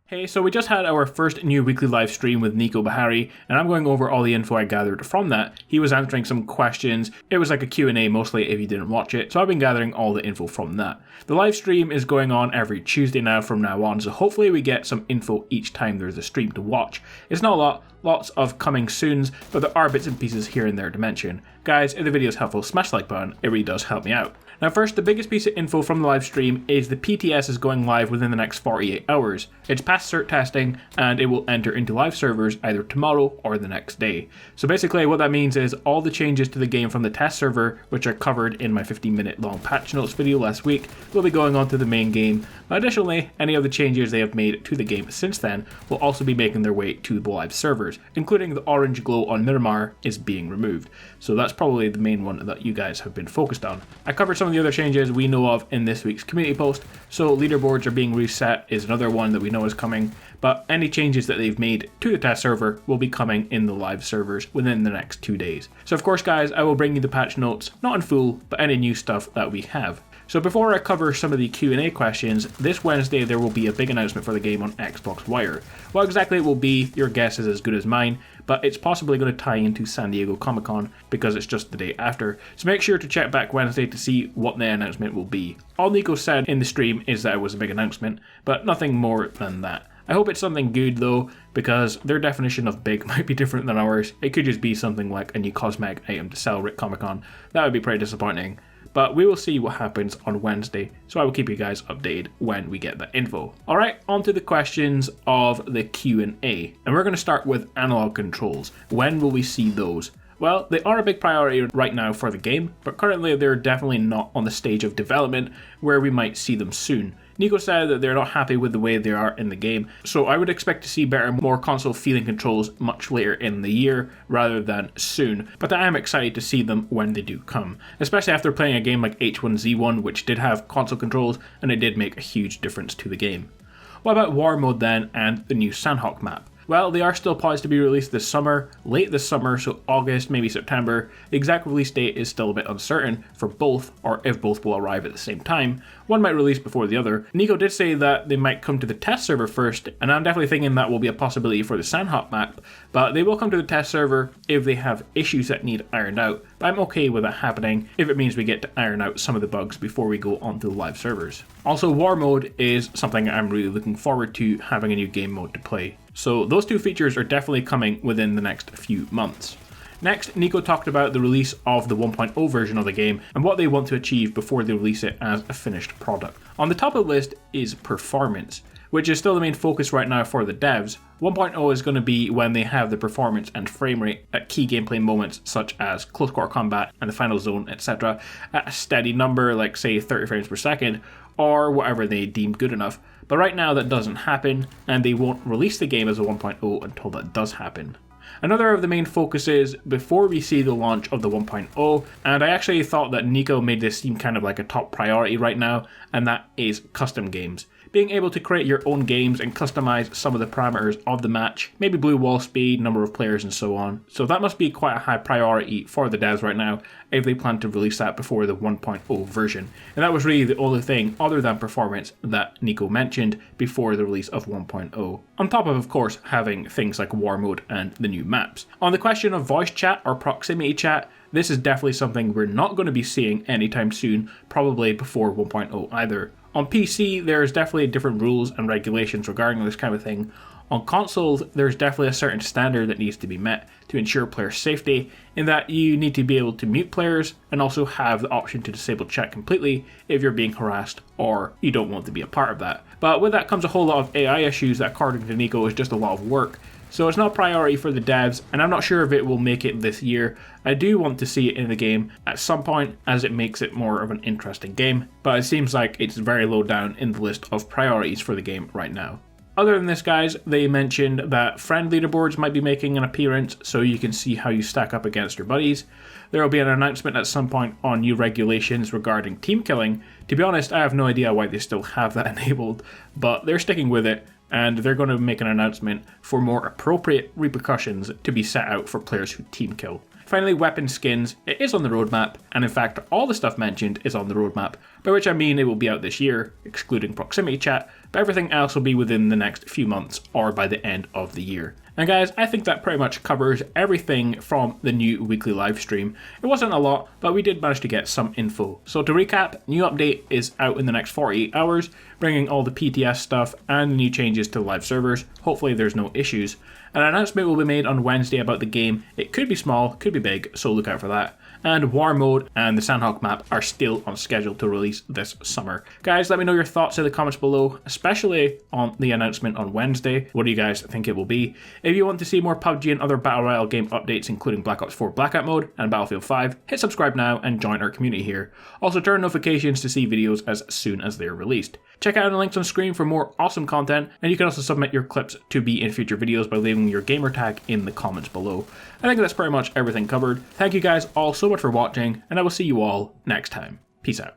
Hey, so we just had our first new weekly live stream with Nico Bahari, and I'm going over all the info I gathered from that. He was answering some questions. It was like a Q&A mostly if you didn't watch it, so I've been gathering all the info from that. The live stream is going on every Tuesday now from now on, so hopefully we get some info each time there's a stream to watch. It's not a lot, lots of coming soons, but there are bits and pieces here and there to mention. Guys, if the video is helpful, smash the like button, it really does help me out. Now first, the biggest piece of info from the live stream is the PTS is going live within the next 48 hours. It's past cert testing and it will enter into live servers either tomorrow or the next day. So basically what that means is all the changes to the game from the test server, which are covered in my 15-minute long patch notes video last week, will be going on to the main game. Additionally, any of the changes they have made to the game since then will also be making their way to the live servers, including the orange glow on Miramar is being removed. So that's probably the main one that you guys have been focused on. I covered some of the other changes we know of in this week's community post, so leaderboards are being reset is another one that we know is coming, but any changes that they've made to the test server will be coming in the live servers within the next 2 days. So of course guys, I will bring you the patch notes, not in full, but any new stuff that we have. So before I cover some of the Q&A questions, this Wednesday there will be a big announcement for the game on Xbox Wire. What exactly it will be, your guess is as good as mine, but it's possibly going to tie into San Diego Comic-Con because it's just the day after. So make sure to check back Wednesday to see what the announcement will be. All Nico said in the stream is that it was a big announcement, but nothing more than that. I hope it's something good though, because their definition of big might be different than ours. It could just be something like a new cosmetic item to sell at Comic-Con. That would be pretty disappointing. But we will see what happens on Wednesday, so I will keep you guys updated when we get that info. Alright, on to the questions of the Q&A. And we're going to start with analog controls. When will we see those? Well, they are a big priority right now for the game, but currently they're definitely not on the stage of development where we might see them soon. Nico said that they're not happy with the way they are in the game, so I would expect to see better, more console feeling controls much later in the year rather than soon, but I am excited to see them when they do come, especially after playing a game like H1Z1 which did have console controls and it did make a huge difference to the game. What about War Mode then and the new Sanhok map? Well, they are still poised to be released this summer, late this summer, so August, maybe September. The exact release date is still a bit uncertain for both, or if both will arrive at the same time. One might release before the other. Nico did say that they might come to the test server first, and I'm definitely thinking that will be a possibility for the Sanhok map, but they will come to the test server if they have issues that need ironed out. But I'm okay with that happening if it means we get to iron out some of the bugs before we go onto the live servers. Also, War Mode is something I'm really looking forward to having a new game mode to play. So those two features are definitely coming within the next few months. Next, Nico talked about the release of the 1.0 version of the game and what they want to achieve before they release it as a finished product. On the top of the list is performance, which is still the main focus right now for the devs. 1.0 is going to be when they have the performance and frame rate at key gameplay moments such as close quarter combat and the final zone, etc. at a steady number like say 30 frames per second or whatever they deem good enough. But right now that doesn't happen and they won't release the game as a 1.0 until that does happen. Another of the main focuses before we see the launch of the 1.0, and I actually thought that Nico made this seem kind of like a top priority right now, and that is custom games. Being able to create your own games and customize some of the parameters of the match, maybe blue wall speed, number of players and so on. So that must be quite a high priority for the devs right now if they plan to release that before the 1.0 version. And that was really the only thing other than performance that Nico mentioned before the release of 1.0. On top of course having things like War Mode and the new maps. On the question of voice chat or proximity chat, this is definitely something we're not going to be seeing anytime soon, probably before 1.0 either. On PC, there's definitely different rules and regulations regarding this kind of thing. On consoles, there's definitely a certain standard that needs to be met to ensure player safety, in that you need to be able to mute players and also have the option to disable chat completely if you're being harassed or you don't want to be a part of that. But with that comes a whole lot of AI issues that, according to Nico, is just a lot of work. So it's not a priority for the devs, and I'm not sure if it will make it this year. I do want to see it in the game at some point, as it makes it more of an interesting game, but it seems like it's very low down in the list of priorities for the game right now. Other than this guys, they mentioned that friend leaderboards might be making an appearance so you can see how you stack up against your buddies. There will be an announcement at some point on new regulations regarding team killing. To be honest, I have no idea why they still have that enabled, but they're sticking with it. And they're going to make an announcement for more appropriate repercussions to be set out for players who team kill. Finally, weapon skins. It is on the roadmap, and in fact all the stuff mentioned is on the roadmap, by which I mean it will be out this year, excluding proximity chat, but everything else will be within the next few months or by the end of the year. And guys, I think that pretty much covers everything from the new weekly live stream. It wasn't a lot, but we did manage to get some info. So to recap, new update is out in the next 48 hours, bringing all the PTS stuff and the new changes to live servers. Hopefully there's no issues. An announcement will be made on Wednesday about the game. It could be small, could be big, so look out for that. And War Mode and the Sanhok map are still on schedule to release this summer. Guys, let me know your thoughts in the comments below, especially on the announcement on Wednesday. What do you guys think it will be? If you want to see more PUBG and other Battle Royale game updates, including Black Ops 4 Blackout Mode and Battlefield 5, hit subscribe now and join our community here. Also turn notifications to see videos as soon as they're released. Check out the links on screen for more awesome content, and you can also submit your clips to be in future videos by leaving your gamer tag in the comments below. I think that's pretty much everything covered. Thank you guys all so much for watching, and I will see you all next time. Peace out.